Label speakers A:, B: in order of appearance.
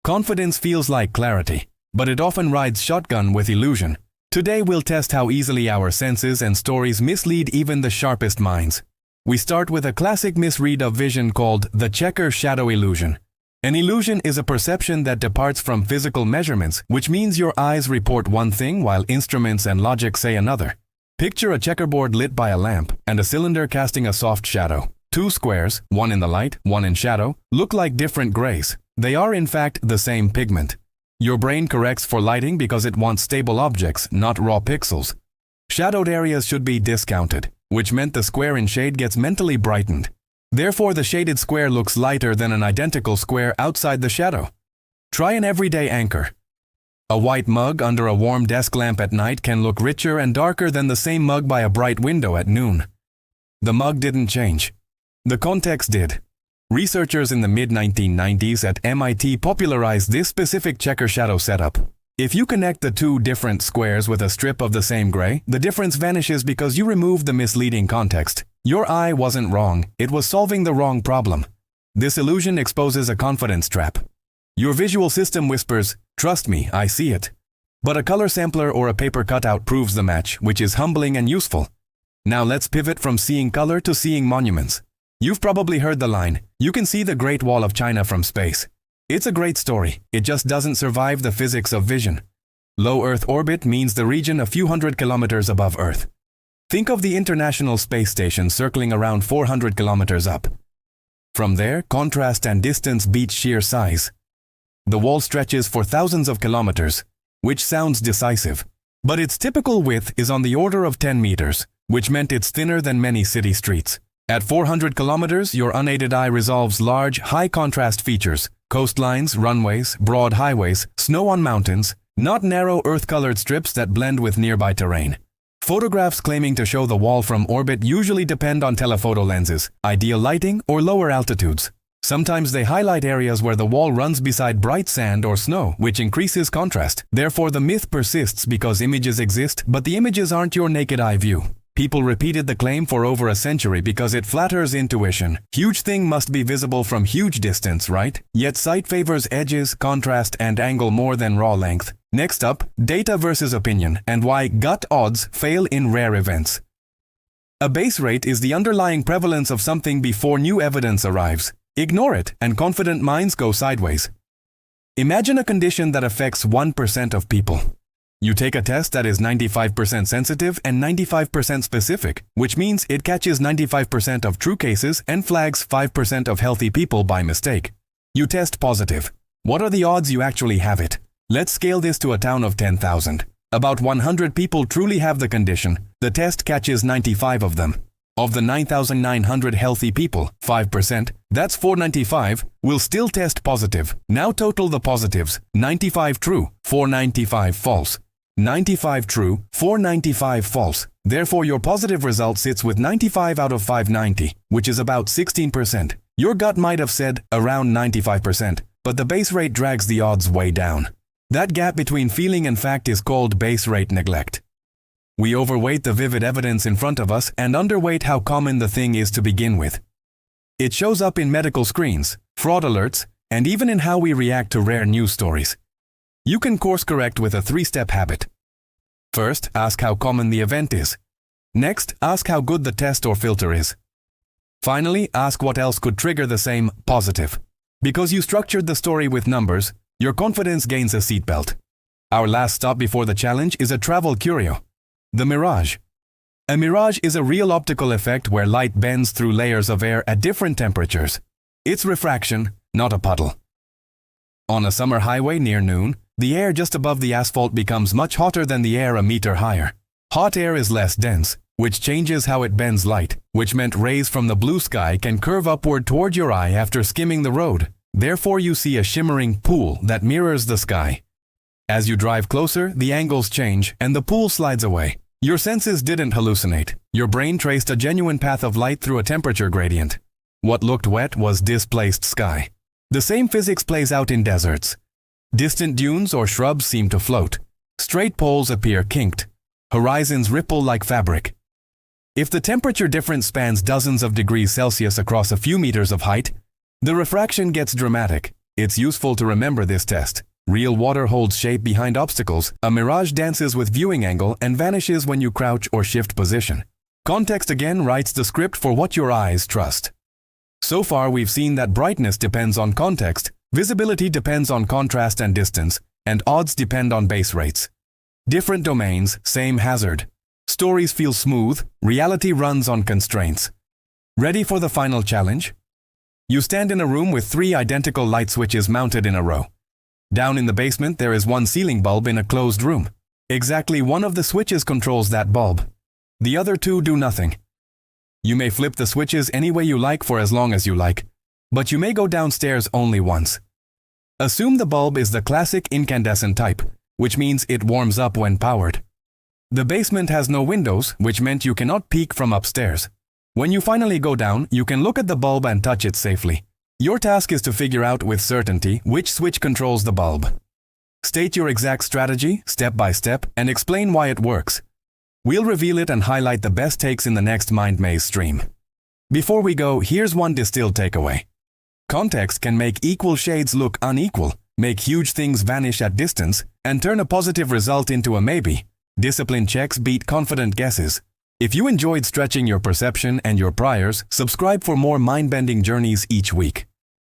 A: Confidence feels like clarity, but it often rides shotgun with illusion. Today we'll test how easily our senses and stories mislead even the sharpest minds. We start with a classic misread of vision called the checker shadow illusion. An illusion is a perception that departs from physical measurements, which means your eyes report one thing while instruments and logic say another. Picture a checkerboard lit by a lamp and a cylinder casting a soft shadow. Two squares, one in the light, one in shadow, look like different grays. They are in fact the same pigment. Your brain corrects for lighting because it wants stable objects, not raw pixels. Shadowed areas should be discounted, which meant the square in shade gets mentally brightened. Therefore, the shaded square looks lighter than an identical square outside the shadow. Try an everyday anchor. A white mug under a warm desk lamp at night can look richer and darker than the same mug by a bright window at noon. The mug didn't change. The context did. Researchers in the mid-1990s at MIT popularized this specific checker shadow setup. If you connect the two different squares with a strip of the same gray, the difference vanishes because you removed the misleading context. Your eye wasn't wrong, it was solving the wrong problem. This illusion exposes a confidence trap. Your visual system whispers, "Trust me, I see it." But a color sampler or a paper cutout proves the match, which is humbling and useful. Now let's pivot from seeing color to seeing monuments. You've probably heard the line, "You can see the Great Wall of China from space." It's a great story, it just doesn't survive the physics of vision. Low Earth orbit means the region a few hundred kilometers above Earth. Think of the International Space Station circling around 400 kilometers up. From there, contrast and distance beat sheer size. The wall stretches for thousands of kilometers, which sounds decisive. But its typical width is on the order of 10 meters, which meant it's thinner than many city streets. At 400 kilometers, your unaided eye resolves large, high-contrast features, coastlines, runways, broad highways, snow on mountains, not narrow earth-colored strips that blend with nearby terrain. Photographs claiming to show the wall from orbit usually depend on telephoto lenses, ideal lighting, or lower altitudes. Sometimes they highlight areas where the wall runs beside bright sand or snow, which increases contrast. Therefore, the myth persists because images exist, but the images aren't your naked eye view. People repeated the claim for over a century because it flatters intuition. Huge thing must be visible from huge distance, right? Yet sight favors edges, contrast, and angle more than raw length. Next up, data versus opinion, and why gut odds fail in rare events. A base rate is the underlying prevalence of something before new evidence arrives. Ignore it, and confident minds go sideways. Imagine a condition that affects 1% of people. You take a test that is 95% sensitive and 95% specific, which means it catches 95% of true cases and flags 5% of healthy people by mistake. You test positive. What are the odds you actually have it? Let's scale this to a town of 10,000. About 100 people truly have the condition. The test catches 95 of them. Of the 9,900 healthy people, 5%, that's 495, will still test positive. Now total the positives. 95 true, 495 false. 95 true, 495 false. Therefore, your positive result sits with 95 out of 590, which is about 16%. Your gut might have said around 95%, but the base rate drags the odds way down. That gap between feeling and fact is called base rate neglect. We overweight the vivid evidence in front of us and underweight how common the thing is to begin with. It shows up in medical screens, fraud alerts, and even in how we react to rare news stories. You can course correct with a 3-step habit. First, ask how common the event is. Next, ask how good the test or filter is. Finally, ask what else could trigger the same positive. Because you structured the story with numbers, your confidence gains a seatbelt. Our last stop before the challenge is a travel curio. The mirage. A mirage is a real optical effect where light bends through layers of air at different temperatures. It's refraction, not a puddle. On a summer highway near noon, the air just above the asphalt becomes much hotter than the air a meter higher. Hot air is less dense, which changes how it bends light, which meant rays from the blue sky can curve upward toward your eye after skimming the road. Therefore, you see a shimmering pool that mirrors the sky. As you drive closer, the angles change and the pool slides away. Your senses didn't hallucinate. Your brain traced a genuine path of light through a temperature gradient. What looked wet was displaced sky. The same physics plays out in deserts. Distant dunes or shrubs seem to float. Straight poles appear kinked. Horizons ripple like fabric. If the temperature difference spans dozens of degrees Celsius across a few meters of height, the refraction gets dramatic. It's useful to remember this test. Real water holds shape behind obstacles, a mirage dances with viewing angle and vanishes when you crouch or shift position. Context again writes the script for what your eyes trust. So far we've seen that brightness depends on context, visibility depends on contrast and distance, and odds depend on base rates. Different domains, same hazard. Stories feel smooth, reality runs on constraints. Ready for the final challenge? You stand in a room with 3 identical light switches mounted in a row. Down in the basement there is one ceiling bulb in a closed room. Exactly one of the switches controls that bulb. The other 2 do nothing. You may flip the switches any way you like for as long as you like, but you may go downstairs only once. Assume the bulb is the classic incandescent type, which means it warms up when powered. The basement has no windows, which meant you cannot peek from upstairs. When you finally go down, you can look at the bulb and touch it safely. Your task is to figure out with certainty which switch controls the bulb. State your exact strategy, step by step, and explain why it works. We'll reveal it and highlight the best takes in the next Mind Maze stream. Before we go, here's one distilled takeaway. Context can make equal shades look unequal, make huge things vanish at distance, and turn a positive result into a maybe. Discipline checks beat confident guesses. If you enjoyed stretching your perception and your priors, subscribe for more mind-bending journeys each week.